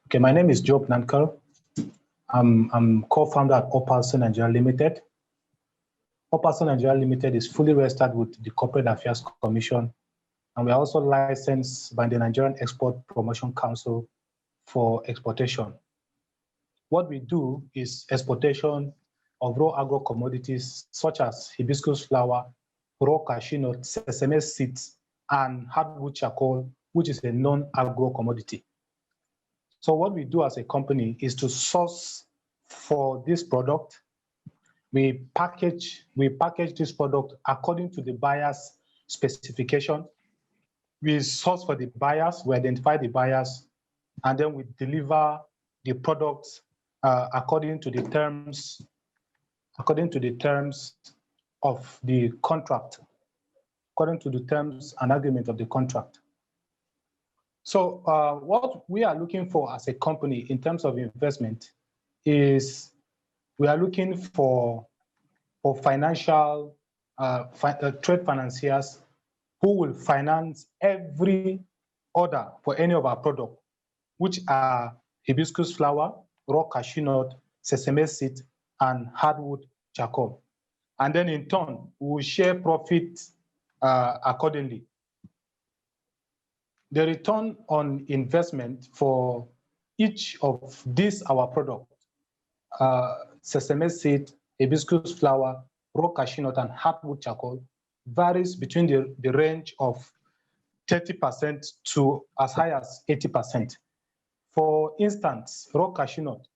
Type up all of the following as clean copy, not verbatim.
Okay, my name is Job Nankar. I'm co-founder at Opalson Nigeria Limited. Opalson Nigeria Limited is fully registered with the Corporate Affairs Commission, and we are also licensed by the Nigerian Export Promotion Council for exportation. What we do is exportation of raw agro commodities such as hibiscus flower, raw cashew nut, sesame seeds, and hardwood charcoal, which is a non-agro commodity. So what we do as a company is to source for this product. We package this product according to the buyer's specification. We source for the buyers, we identify the buyers, and then we deliver the products according to the terms of the contract, according to the terms and agreement of the contract. So what we are looking for as a company in terms of investment is we are looking for financial trade financiers who will finance every order for any of our products, which are hibiscus flower, raw cashew nut, sesame seed, and hardwood charcoal. And then in turn, we will share profit accordingly. The return on investment for each of these our products, sesame seed, hibiscus flower, raw cashew nut, and hardwood charcoal, varies between the range of 30% to as high as 80%. For instance, raw cashew nut,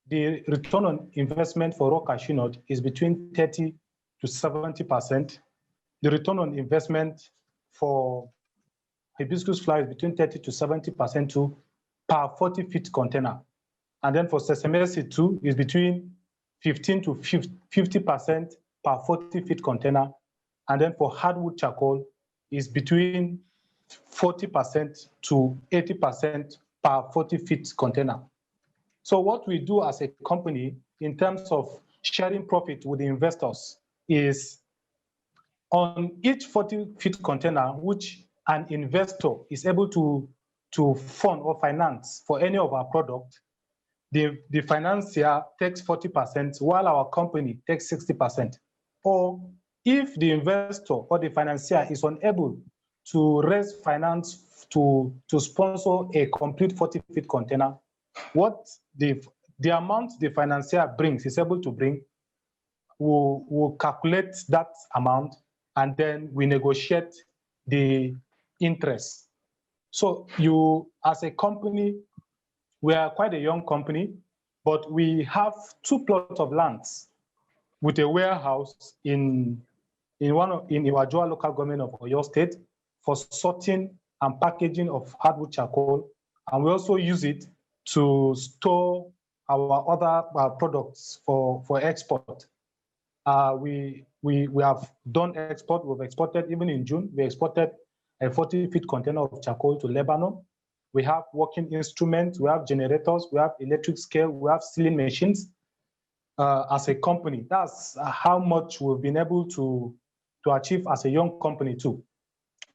the return on investment for raw cashew nut is between 30 to 70%. The return on investment for hibiscus flower is between 30 to 70% to per 40-feet container. And then for sesame seed too is between 15 to 50% per 40-feet container. And then for hardwood charcoal is between 40% to 80% per 40-feet container. So what we do as a company in terms of sharing profit with the investors is on each 40-feet container, which an investor is able to fund or finance for any of our products, the financier takes 40%, while our company takes 60%. Or if the investor or the financier is unable to raise finance to sponsor a complete 40-feet container, what the amount the financier brings is able to bring, we'll calculate that amount, and then we negotiate the interest. So you, as a company, we are quite a young company, but we have 2 plots of lands with a warehouse in Iwajua local government of Oyo State for sorting and packaging of hardwood charcoal, and we also use it to store our other products for export. We have done export. We've exported, even in June, we exported a 40-feet container of charcoal to Lebanon. We have working instruments, we have generators, we have electric scale, we have sealing machines. As a company, that's how much we've been able to achieve as a young company too.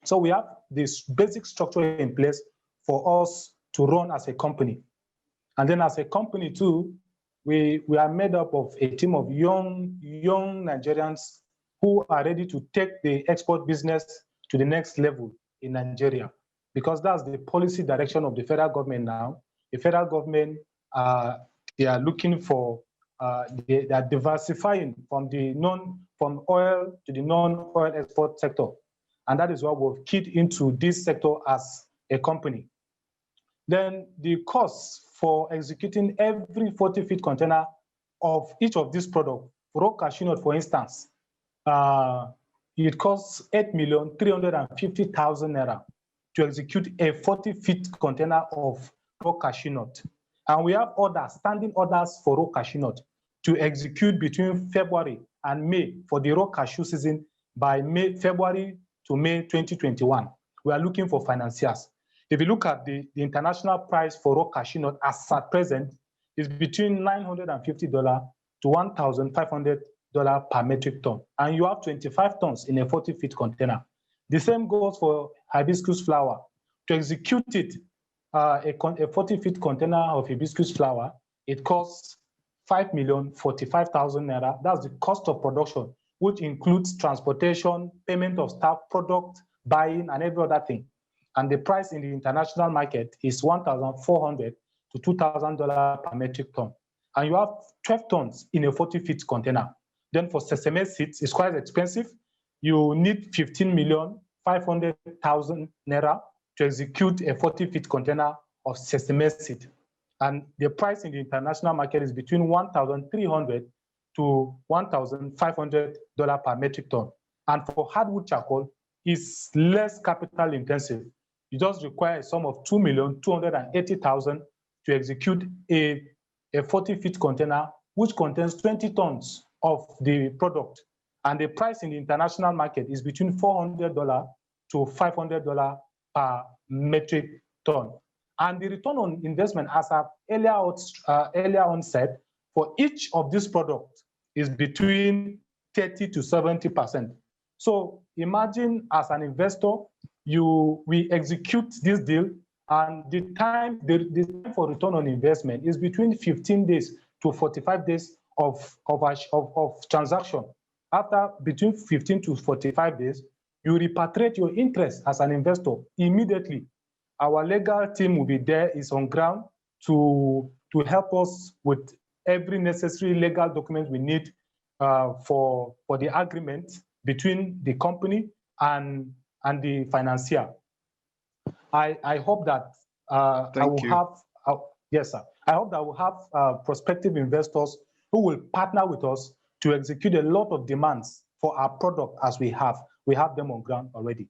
So we have this basic structure in place for us to run as a company. And then as a company too, we are made up of a team of young Nigerians who are ready to take the export business to the next level in Nigeria, because that's the policy direction of the federal government now. The federal government, they are looking for, they are diversifying from oil to the non-oil export sector. And that is why we've keyed into this sector as a company. Then the cost for executing every 40-feet container of each of these products, raw cashew nut, for instance, it costs 8,350,000 naira to execute a 40-feet container of raw cashew nut. And we have standing orders for raw cashew nut to execute between February and May for the raw cashew season by February to May 2021. We are looking for financiers. If you look at the international price for raw cashew nut as at present, is between $950 to $1,500 per metric ton. And you have 25 tons in a 40-feet container. The same goes for hibiscus flower. To execute it a 40-feet container of hibiscus flower, it costs 5,045,000 naira. That's the cost of production, which includes transportation, payment of staff, product buying, and every other thing. And the price in the international market is $1,400 to $2,000 per metric ton. And you have 12 tons in a 40-feet container. Then for sesame seeds, it's quite expensive. You need 15,500,000 naira to execute a 40-feet container of sesame seed. And the price in the international market is between $1,300 to $1,500 per metric ton. And for hardwood charcoal, it's less capital intensive. You just require a sum of 2,280,000 to execute a 40-feet container, which contains 20 tons of the product. And the price in the international market is between $400 to $500 per metric ton. And the return on investment, as I've earlier on said, for each of these products is between 30 to 70%. So imagine as an investor, we execute this deal, and the time for return on investment is between 15 days to 45 days of transaction. After between 15 to 45 days, you repatriate your interest as an investor immediately. Our legal team will be there, is on ground to help us with every necessary legal document we need for the agreement between the company and the financier. I hope that yes, sir. I hope that we'll have prospective investors who will partner with us to execute a lot of demands for our product as we have. We have them on ground already.